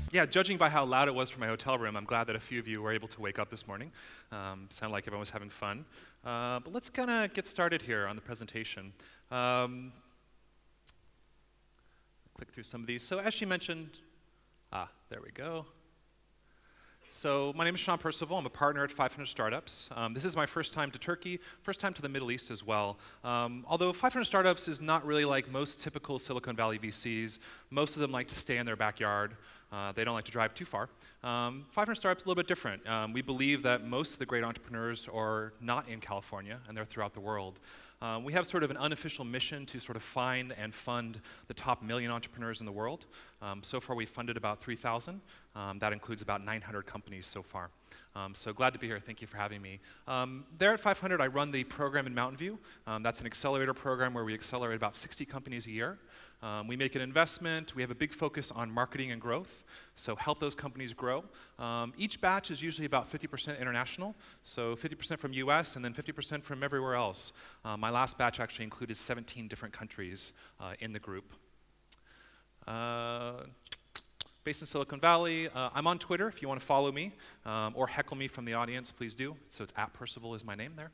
Yeah, judging by how loud it was from my hotel room, I'm glad that a few of you were able to wake up this morning. Sounded like everyone was having fun. But let's kind of get started here on the presentation. Click through some of these. So as she mentioned, there we go. So my name is Percival. I'm a partner at 500 Startups. This is my first time to Turkey, first time to the Middle East as well. Although 500 Startups is not really like most typical Silicon Valley VCs. Most of them like to stay in their backyard. They don't like to drive too far. 500 Startups is a little bit different. We believe that most of the great entrepreneurs are not in California, and they're throughout the world. We have sort of an unofficial mission to sort of find and fund the top 1,000,000 entrepreneurs in the world. So far, we've funded about 3,000. That includes about 900 companies so far. So glad to be here. Thank you for having me. There at 500, I run the program in Mountain View. That's an accelerator program where we accelerate about 60 companies a year. We make an investment. We have a big focus on marketing and growth, so help those companies grow. Each batch is usually about 50% international, so 50% from US and then 50% from everywhere else. My last batch actually included 17 different countries in the group. Based in Silicon Valley. I'm on Twitter if you want to follow me, or heckle me from the audience, please do. So it's @Percival is my name there.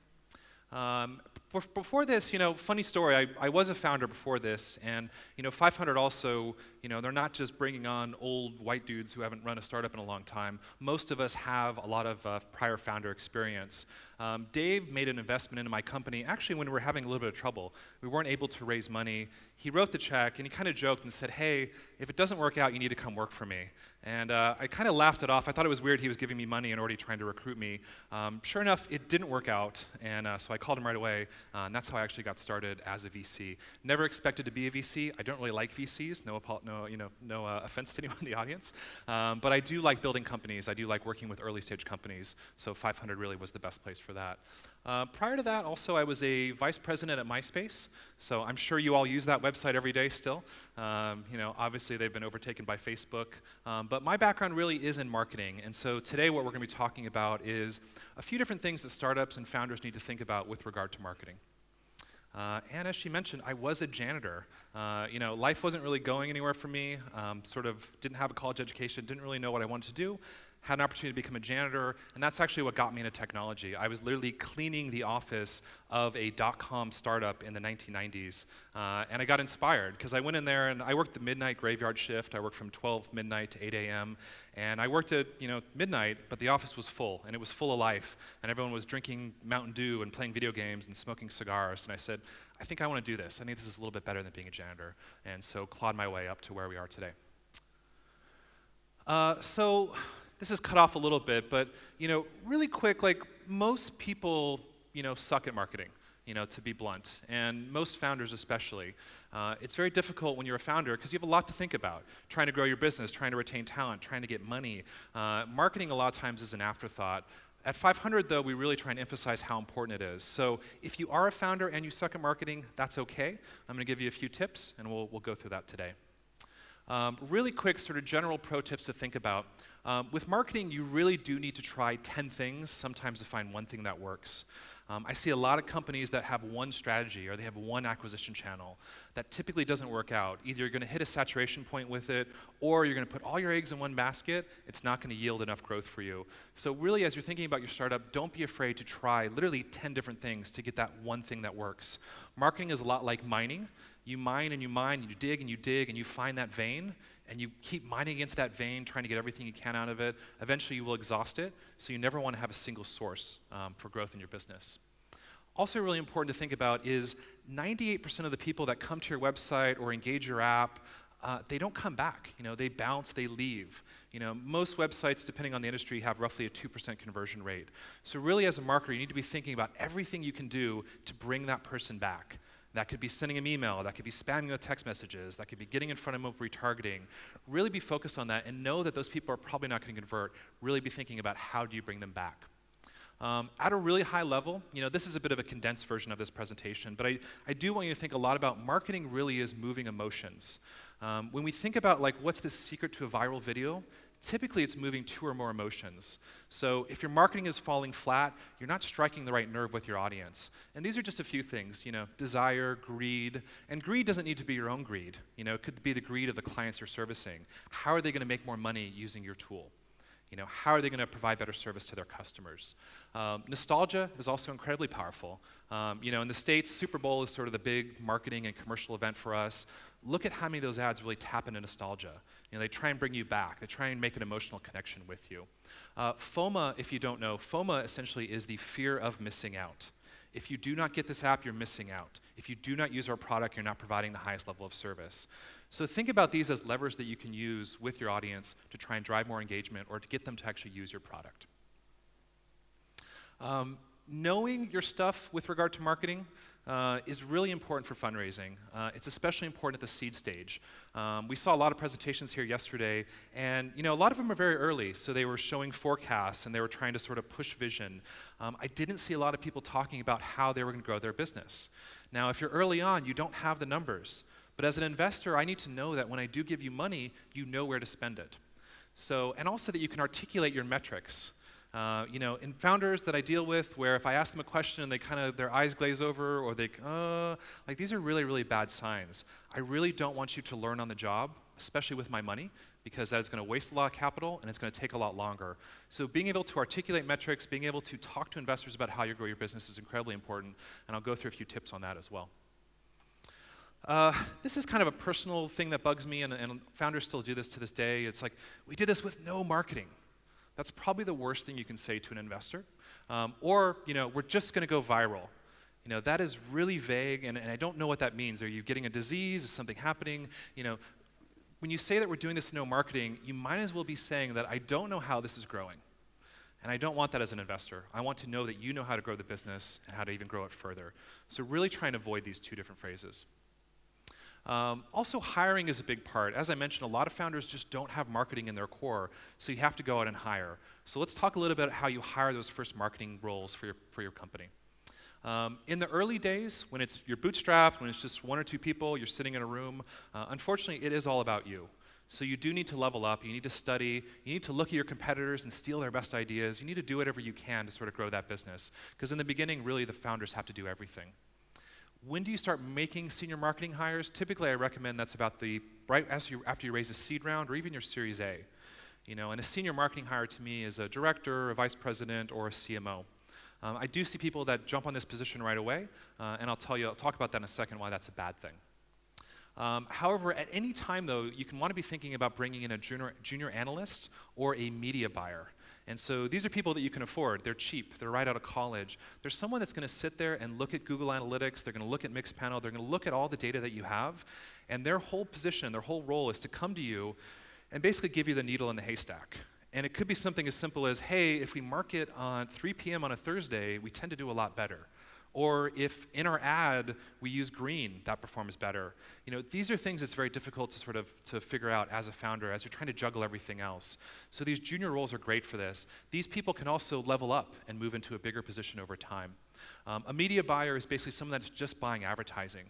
Before this, funny story, I was a founder before this, and 500 also, they're not just bringing on old white dudes who haven't run a startup in a long time. Most of us have a lot of prior founder experience. Dave made an investment into my company, actually when we were having a little bit of trouble. We weren't able to raise money. He wrote the check, and he kind of joked and said, hey, if it doesn't work out, you need to come work for me. And I kind of laughed it off. I thought it was weird he was giving me money and already trying to recruit me. Sure enough, it didn't work out, and so I called him right away, and that's how I actually got started as a VC. Never expected to be a VC. I don't really like VCs. No offense to anyone in the audience. But I do like building companies. I do like working with early stage companies. So 500 really was the best place for that. Prior to that, also, I was a vice president at MySpace. So I'm sure you all use that website every day still. Obviously, they've been overtaken by Facebook. But my background really is in marketing. And so today, what we're going to be talking about is a few different things that startups and founders need to think about with regard to marketing. And as she mentioned, I was a janitor. Life wasn't really going anywhere for me. Sort of didn't have a college education, didn't really know what I wanted to do. Had an opportunity to become a janitor, and that's actually what got me into technology. I was literally cleaning the office of a .com startup in the 1990s, and I got inspired because I went in there and I worked the midnight graveyard shift. I worked from 12 midnight to 8 a.m., and I worked at midnight, but the office was full, and it was full of life, and everyone was drinking Mountain Dew and playing video games and smoking cigars, and I said, I think I want to do this. I think this is a little bit better than being a janitor, and so clawed my way up to where we are today. This is cut off a little bit, but really quick, like most people, suck at marketing, to be blunt, and most founders especially. It's very difficult when you're a founder because you have a lot to think about. Trying to grow your business, trying to retain talent, trying to get money. Marketing a lot of times is an afterthought. At 500, though, we really try and emphasize how important it is. So if you are a founder and you suck at marketing, that's okay. I'm going to give you a few tips, and we'll go through that today. Really quick sort of general pro tips to think about. With marketing, you really do need to try 10 things, sometimes to find one thing that works. I see a lot of companies that have one strategy or they have one acquisition channel that typically doesn't work out. Either you're going to hit a saturation point with it, or you're going to put all your eggs in one basket. It's not going to yield enough growth for you. So really, as you're thinking about your startup, don't be afraid to try literally 10 different things to get that one thing that works. Marketing is a lot like mining. You mine and you mine, and you dig and you dig, and you find that vein, and you keep mining against that vein, trying to get everything you can out of it. Eventually, you will exhaust it, so you never want to have a single source for growth in your business. Also really important to think about is 98% of the people that come to your website or engage your app, they don't come back. They bounce, they leave. Most websites, depending on the industry, have roughly a 2% conversion rate. So really, as a marketer, you need to be thinking about everything you can do to bring that person back. That could be sending them email, that could be spamming with text messages, that could be getting in front of them with retargeting. Really be focused on that and know that those people are probably not going to convert. Really be thinking about how do you bring them back. At a really high level, this is a bit of a condensed version of this presentation, but I do want you to think a lot about marketing really is moving emotions. When we think about what's the secret to a viral video, typically it's moving two or more emotions. So if your marketing is falling flat, you're not striking the right nerve with your audience. And these are just a few things, desire, greed, and greed doesn't need to be your own greed. It could be the greed of the clients you're servicing. How are they going to make more money using your tool? How are they going to provide better service to their customers? Nostalgia is also incredibly powerful. In the States, Super Bowl is sort of the big marketing and commercial event for us. Look at how many of those ads really tap into nostalgia. They try and bring you back. They try and make an emotional connection with you. FOMA, if you don't know, FOMA essentially is the fear of missing out. If you do not get this app, you're missing out. If you do not use our product, you're not providing the highest level of service. So think about these as levers that you can use with your audience to try and drive more engagement or to get them to actually use your product. Knowing your stuff with regard to marketing is really important for fundraising. It's especially important at the seed stage. We saw a lot of presentations here yesterday, and a lot of them are very early, so they were showing forecasts and they were trying to sort of push vision. I didn't see a lot of people talking about how they were going to grow their business. Now, if you're early on, you don't have the numbers. But as an investor, I need to know that when I do give you money, you know where to spend it. So, and also that you can articulate your metrics. In founders that I deal with, where if I ask them a question and they their eyes glaze over, or these are really, really bad signs. I really don't want you to learn on the job, especially with my money, because that is going to waste a lot of capital and it's going to take a lot longer. So being able to articulate metrics, being able to talk to investors about how you grow your business is incredibly important, and I'll go through a few tips on that as well. This is kind of a personal thing that bugs me, and founders still do this to this day. It's like, we did this with no marketing. That's probably the worst thing you can say to an investor. Or, we're just going to go viral. That is really vague, and I don't know what that means. Are you getting a disease? Is something happening? When you say that we're doing this with no marketing, you might as well be saying that I don't know how this is growing. And I don't want that as an investor. I want to know that you know how to grow the business and how to even grow it further. So really try and avoid these two different phrases. Also, hiring is a big part. As I mentioned, a lot of founders just don't have marketing in their core, so you have to go out and hire. So let's talk a little bit about how you hire those first marketing roles for your company. In the early days, when you're bootstrapped, when it's just one or two people, you're sitting in a room, unfortunately, it is all about you. So you do need to level up, you need to study, you need to look at your competitors and steal their best ideas, you need to do whatever you can to sort of grow that business. Because in the beginning, really, the founders have to do everything. When do you start making senior marketing hires? Typically, I recommend that's about after you raise a seed round or even your Series A. And a senior marketing hire to me is a director, a vice president, or a CMO. I do see people that jump on this position right away, and I'll talk about that in a second why that's a bad thing. However, at any time, though, you can want to be thinking about bringing in a junior analyst or a media buyer. And so these are people that you can afford. They're cheap. They're right out of college. There's someone that's going to sit there and look at Google Analytics. They're going to look at Mixpanel. They're going to look at all the data that you have. And their whole position, their whole role is to come to you and basically give you the needle in the haystack. And it could be something as simple as, hey, if we market on 3 p.m. on a Thursday, we tend to do a lot better. Or if in our ad we use green, that performs better. These are things that's very difficult to figure out as a founder as you're trying to juggle everything else. So these junior roles are great for this. These people can also level up and move into a bigger position over time. A media buyer is basically someone that's just buying advertising.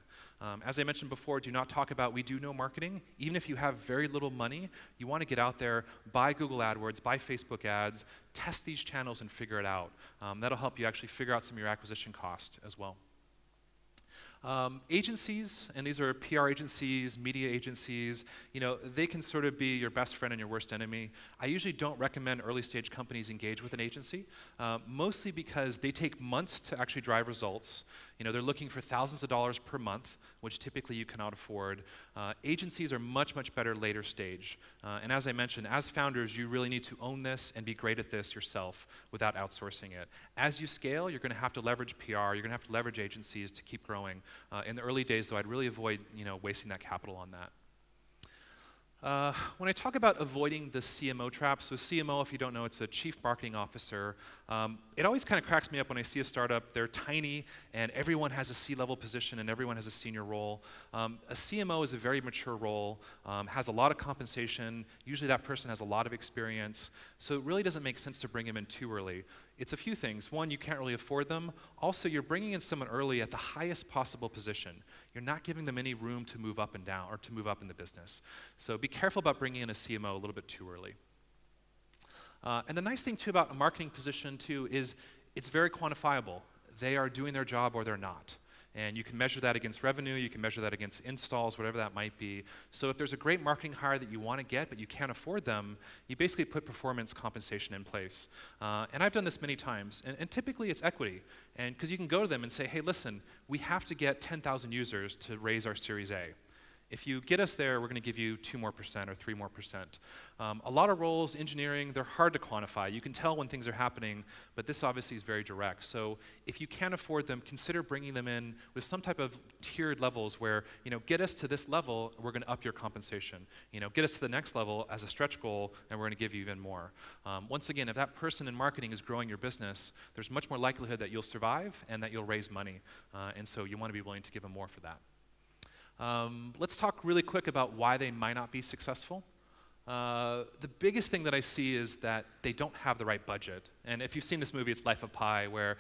As I mentioned before, do not talk about we do no marketing. Even if you have very little money, you want to get out there, buy Google AdWords, buy Facebook ads, test these channels and figure it out. That'll help you actually figure out some of your acquisition cost as well. Agencies, and these are PR agencies, media agencies, they can sort of be your best friend and your worst enemy. I usually don't recommend early stage companies engage with an agency, mostly because they take months to actually drive results. They're looking for thousands of dollars per month, which typically you cannot afford. Agencies are much, much better later stage. And as I mentioned, as founders, you really need to own this and be great at this yourself without outsourcing it. As you scale, you're going to have to leverage PR, you're going to have to leverage agencies to keep growing. In the early days, though, I'd really avoid wasting that capital on that. When I talk about avoiding the CMO trap, so CMO, if you don't know, it's a Chief Marketing Officer. It always kind of cracks me up when I see a startup. They're tiny, and everyone has a C-level position, and everyone has a senior role. A CMO is a very mature role, has a lot of compensation. Usually that person has a lot of experience, so it really doesn't make sense to bring him in too early. It's a few things. One, you can't really afford them. Also, you're bringing in someone early at the highest possible position. You're not giving them any room to move up and down, or to move up in the business. So be careful about bringing in a CMO a little bit too early. And the nice thing too about a marketing position too is it's very quantifiable. They are doing their job or they're not. And you can measure that against revenue, you can measure that against installs, whatever that might be. So if there's a great marketing hire that you want to get but you can't afford them, you basically put performance compensation in place. And I've done this many times, and typically it's equity. And because you can go to them and say, hey, listen, we have to get 10,000 users to raise our Series A. If you get us there, we're going to give you 2% more or 3% more. A lot of roles, engineering, they're hard to quantify. You can tell when things are happening, but this obviously is very direct. So if you can't afford them, consider bringing them in with some type of tiered levels where, get us to this level, we're going to up your compensation. Get us to the next level as a stretch goal, and we're going to give you even more. Once again, if that person in marketing is growing your business, there's much more likelihood that you'll survive and that you'll raise money. And so you want to be willing to give them more for that. Let's talk really quick about why they might not be successful. The biggest thing that I see is that they don't have the right budget. And if you've seen this movie, it's Life of Pi, where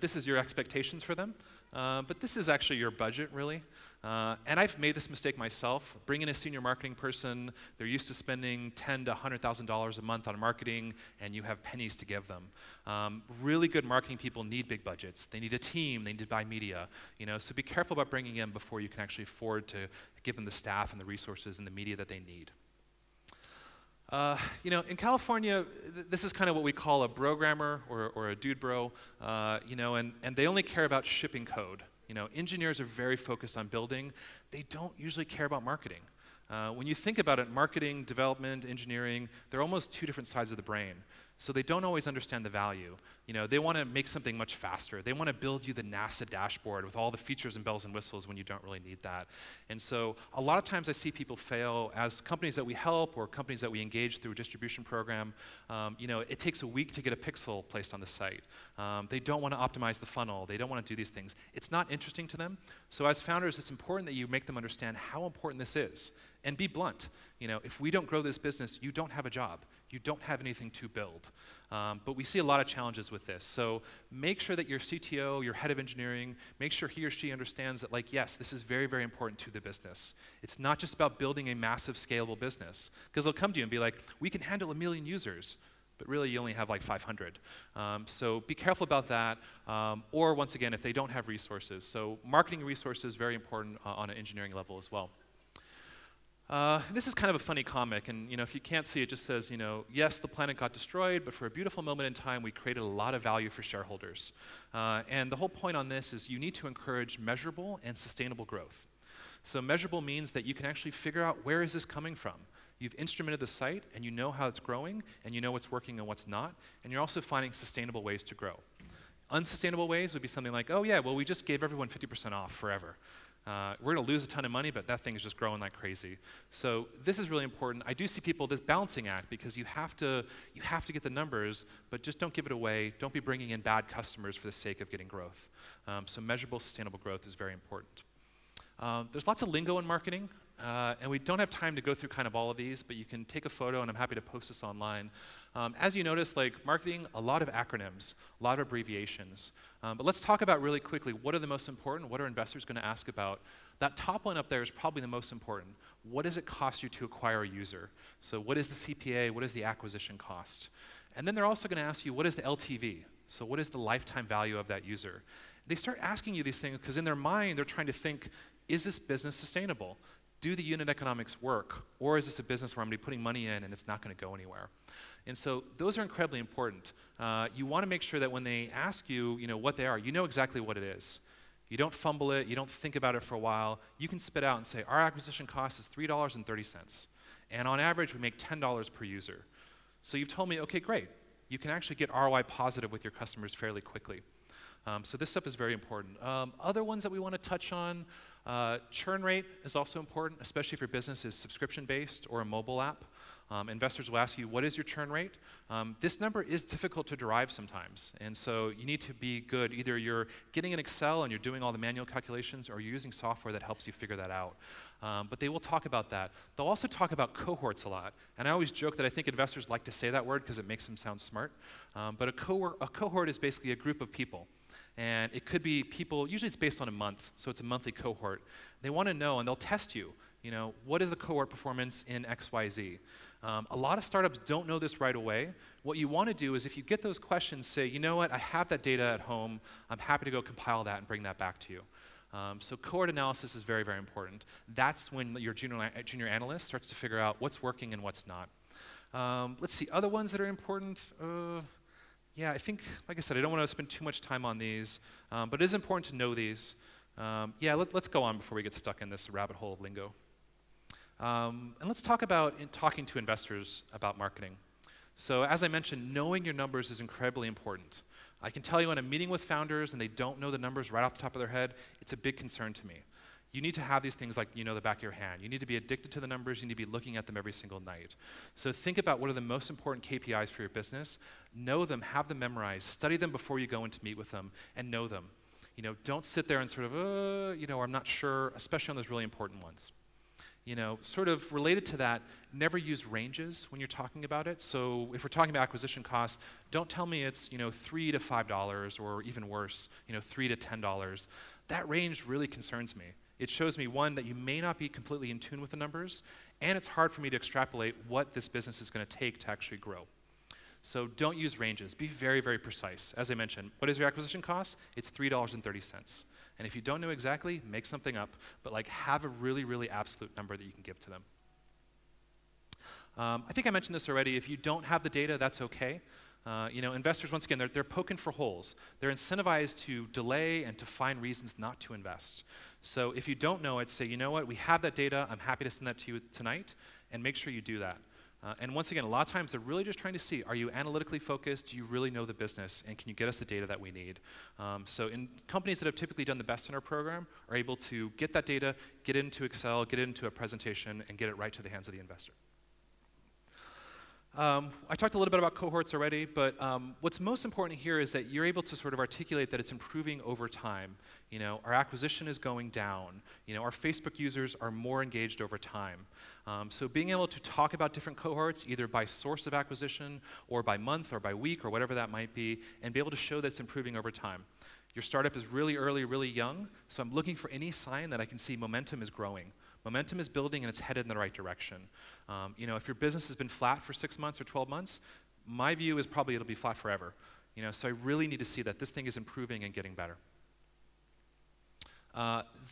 this is your expectations for them, but this is actually your budget, really. And I've made this mistake myself. Bring in a senior marketing person, they're used to spending $10,000 to $100,000 a month on marketing, and you have pennies to give them. Really good marketing people need big budgets. They need a team, they need to buy media. So be careful about bringing in before you can actually afford to give them the staff and the resources and the media that they need. In California, this is kind of what we call a programmer or a dude bro, and they only care about shipping code. Engineers are very focused on building. They don't usually care about marketing. When you think about it, marketing, development, engineering, they're almost two different sides of the brain. So they don't always understand the value. They want to make something much faster. They want to build you the NASA dashboard with all the features and bells and whistles when you don't really need that. And so a lot of times I see people fail as companies that we help or companies that we engage through a distribution program. It takes a week to get a pixel placed on the site. They don't want to optimize the funnel. They don't want to do these things. It's not interesting to them. So as founders, it's important that you make them understand how important this is. And be blunt. If we don't grow this business, you don't have a job. You don't have anything to build. But we see a lot of challenges with this. So make sure that your CTO, your head of engineering, make sure he or she understands that, yes, this is very, very important to the business. It's not just about building a massive, scalable business. Because they'll come to you and be like, we can handle 1 million users. But really, you only have 500. So be careful about that. Or once again, if they don't have resources. So marketing resources, very important on an engineering level as well. This is kind of a funny comic, and if you can't see it, just says, yes, the planet got destroyed, but for a beautiful moment in time, we created a lot of value for shareholders. And the whole point on this is you need to encourage measurable and sustainable growth. So measurable means that you can actually figure out where is this coming from. You've instrumented the site, and you know how it's growing, and you know what's working and what's not, and you're also finding sustainable ways to grow. Unsustainable ways would be something like, oh yeah, well, we just gave everyone 50% off forever. We're going to lose a ton of money, but that thing is just growing like crazy. So this is really important. I do see people, this balancing act, because you have to get the numbers, but just don't give it away. Don't be bringing in bad customers for the sake of getting growth. So measurable, sustainable growth is very important. There's lots of lingo in marketing, and we don't have time to go through kind of all of these, but you can take a photo, and I'm happy to post this online. As you notice, marketing, a lot of acronyms, a lot of abbreviations. But let's talk about really quickly, what are the most important? What are investors going to ask about? That top one up there is probably the most important. What does it cost you to acquire a user? So what is the CPA? What is the acquisition cost? And then they're also going to ask you, what is the LTV? So what is the lifetime value of that user? They start asking you these things because in their mind, they're trying to think, is this business sustainable? Do the unit economics work? Or is this a business where I'm going to be putting money in and it's not going to go anywhere? And so those are incredibly important. You want to make sure that when they ask you, what they are, you know exactly what it is. You don't fumble it. You don't think about it for a while. You can spit out and say, our acquisition cost is $3.30. And on average, we make $10 per user. So you've told me, okay, great. You can actually get ROI positive with your customers fairly quickly. So this stuff is very important. Other ones that we want to touch on, churn rate is also important, especially if your business is subscription-based or a mobile app. Investors will ask you, what is your churn rate? This number is difficult to derive sometimes, and so you need to be good. Either you're getting in Excel and you're doing all the manual calculations, or you're using software that helps you figure that out. But they will talk about that. They'll also talk about cohorts a lot, and I always joke that I think investors like to say that word because it makes them sound smart. But a cohort is basically a group of people. And it could be people, usually it's based on a month, so it's a monthly cohort. They want to know, and they'll test you. What is the cohort performance in XYZ? A lot of startups don't know this right away. What you want to do is if you get those questions, say, you know what, I have that data at home. I'm happy to go compile that and bring that back to you. So cohort analysis is very, very important. That's when your junior analyst starts to figure out what's working and what's not. Let's see, other ones that are important. Yeah, I think, like I said, I don't want to spend too much time on these, but it is important to know these. Yeah, let's go on before we get stuck in this rabbit hole of lingo. And let's talk about talking to investors about marketing. So as I mentioned, knowing your numbers is incredibly important. I can tell you when I'm meeting with founders and they don't know the numbers right off the top of their head, it's a big concern to me. You need to have these things like the back of your hand. You need to be addicted to the numbers. You need to be looking at them every single night. So think about what are the most important KPIs for your business. Know them, have them memorized, study them before you go in to meet with them, and know them. Don't sit there and sort of, I'm not sure, especially on those really important ones. Sort of related to that, never use ranges when you're talking about it. So if we're talking about acquisition costs, don't tell me it's $3 to $5 or even worse, $3 to $10. That range really concerns me. It shows me, one, that you may not be completely in tune with the numbers, and it's hard for me to extrapolate what this business is going to take to actually grow. So don't use ranges. Be very, very precise. As I mentioned, what is your acquisition cost? It's $3.30. And if you don't know exactly, make something up, but have a really, really absolute number that you can give to them. I think I mentioned this already. If you don't have the data, that's okay. Investors, once again, they're poking for holes. They're incentivized to delay and to find reasons not to invest. So if you don't know it, say, you know what, we have that data. I'm happy to send that to you tonight, and make sure you do that. And once again, a lot of times they're really just trying to see, are you analytically focused? Do you really know the business? And can you get us the data that we need? So in companies that have typically done the best in our program are able to get that data, get it into Excel, get it into a presentation, and get it right to the hands of the investor. I talked a little bit about cohorts already, but what's most important here is that you're able to sort of articulate that it's improving over time. Our acquisition is going down. Our Facebook users are more engaged over time. So being able to talk about different cohorts, either by source of acquisition, or by month, or by week, or whatever that might be, and be able to show that it's improving over time. Your startup is really early, really young, so I'm looking for any sign that I can see momentum is growing. Momentum is building and it's headed in the right direction. If your business has been flat for 6 months or 12 months, my view is probably it'll be flat forever. So I really need to see that this thing is improving and getting better.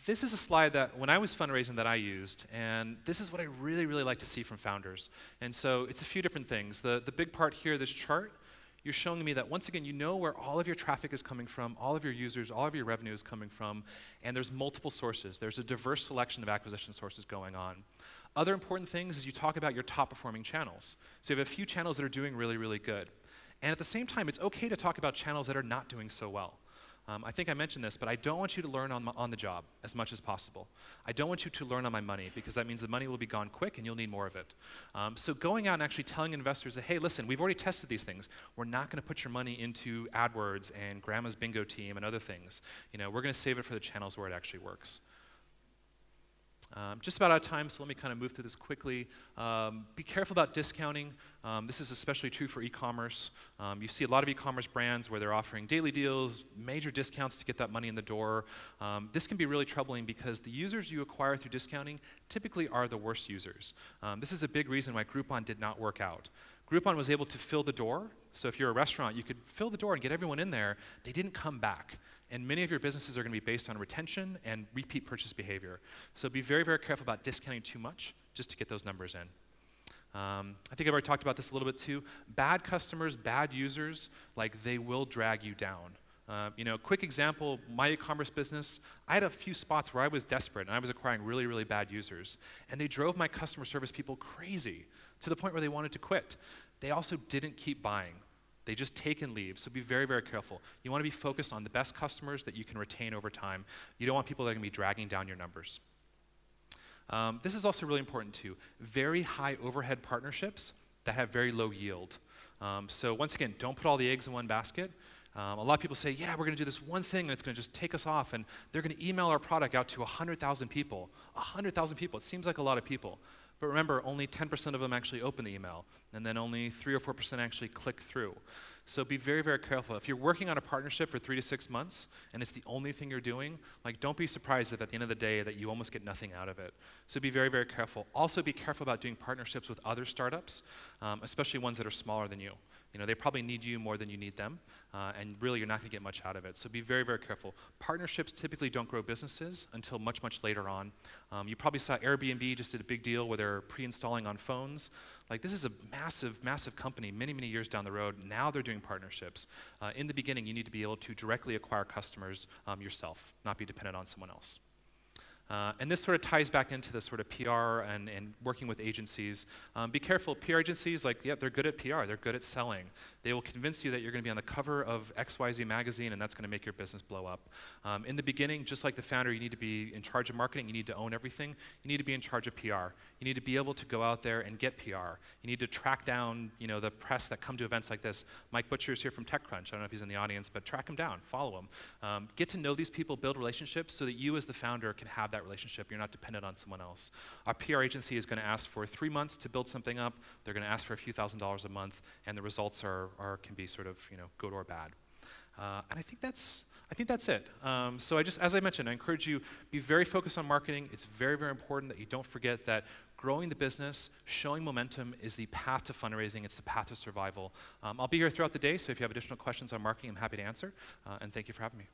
This is a slide that when I was fundraising that I used, and this is what I really, really like to see from founders. And so it's a few different things. The big part here, this chart, you're showing me that once again, you know where all of your traffic is coming from, all of your users, all of your revenue is coming from, and there's multiple sources. There's a diverse selection of acquisition sources going on. Other important things is you talk about your top performing channels. So you have a few channels that are doing really, really good. And at the same time, it's okay to talk about channels that are not doing so well. I think I mentioned this, but I don't want you to learn on the job as much as possible. I don't want you to learn on my money, because that means the money will be gone quick and you'll need more of it. So going out and actually telling investors that, hey, listen, we've already tested these things. We're not going to put your money into AdWords and Grandma's Bingo Team and other things. We're going to save it for the channels where it actually works. Just about out of time, so let me kind of move through this quickly. Be careful about discounting. This is especially true for e-commerce. You see a lot of e-commerce brands where they're offering daily deals, major discounts to get that money in the door. This can be really troubling because the users you acquire through discounting typically are the worst users. This is a big reason why Groupon did not work out. Groupon was able to fill the door. So if you're a restaurant, you could fill the door and get everyone in there. They didn't come back. And many of your businesses are going to be based on retention and repeat purchase behavior. So be very, very careful about discounting too much just to get those numbers in. I think I've already talked about this a little bit too. Bad customers, bad users, they will drag you down. Quick example, my e-commerce business, I had a few spots where I was desperate and I was acquiring really, really bad users. And they drove my customer service people crazy to the point where they wanted to quit. They also didn't keep buying. They just take and leave, so be very, very careful. You want to be focused on the best customers that you can retain over time. You don't want people that are going to be dragging down your numbers. This is also really important too. Very high overhead partnerships that have very low yield. So once again, don't put all the eggs in one basket. A lot of people say, yeah, we're going to do this one thing and it's going to just take us off, and they're going to email our product out to 100,000 people. 100,000 people, it seems like a lot of people. But remember, only 10% of them actually open the email, and then only 3 or 4% actually click through. So be very, very careful. If you're working on a partnership for 3 to 6 months, and it's the only thing you're doing, like, don't be surprised if at the end of the day that you almost get nothing out of it. So be very, very careful. Also be careful about doing partnerships with other startups, especially ones that are smaller than you. You know, they probably need you more than you need them, and really you're not going to get much out of it. So be very, very careful. Partnerships typically don't grow businesses until much, much later on. You probably saw Airbnb just did a big deal where they're pre-installing on phones. Like, this is a massive, massive company many, many years down the road. Now they're doing partnerships. In the beginning, you need to be able to directly acquire customers yourself, not be dependent on someone else. And this sort of ties back into the sort of PR and working with agencies. Be careful, PR agencies, like, yeah, they're good at PR, they're good at selling. They will convince you that you're going to be on the cover of XYZ magazine and that's going to make your business blow up. In the beginning, just like the founder, you need to be in charge of marketing, you need to own everything, you need to be in charge of PR. You need to be able to go out there and get PR. You need to track down, you know, the press that come to events like this. Mike Butcher is here from TechCrunch. I don't know if he's in the audience, but track him down, follow him. Get to know these people, build relationships so that you as the founder can have that relationship. You're not dependent on someone else. Our PR agency is going to ask for 3 months to build something up. They're going to ask for a few $1,000s a month, and the results can be sort of, you know, good or bad. And I think that's it. So as I mentioned, I encourage you, be very focused on marketing. It's very, very important that you don't forget that growing the business, showing momentum is the path to fundraising. It's the path to survival. I'll be here throughout the day, so if you have additional questions on marketing, I'm happy to answer. And thank you for having me.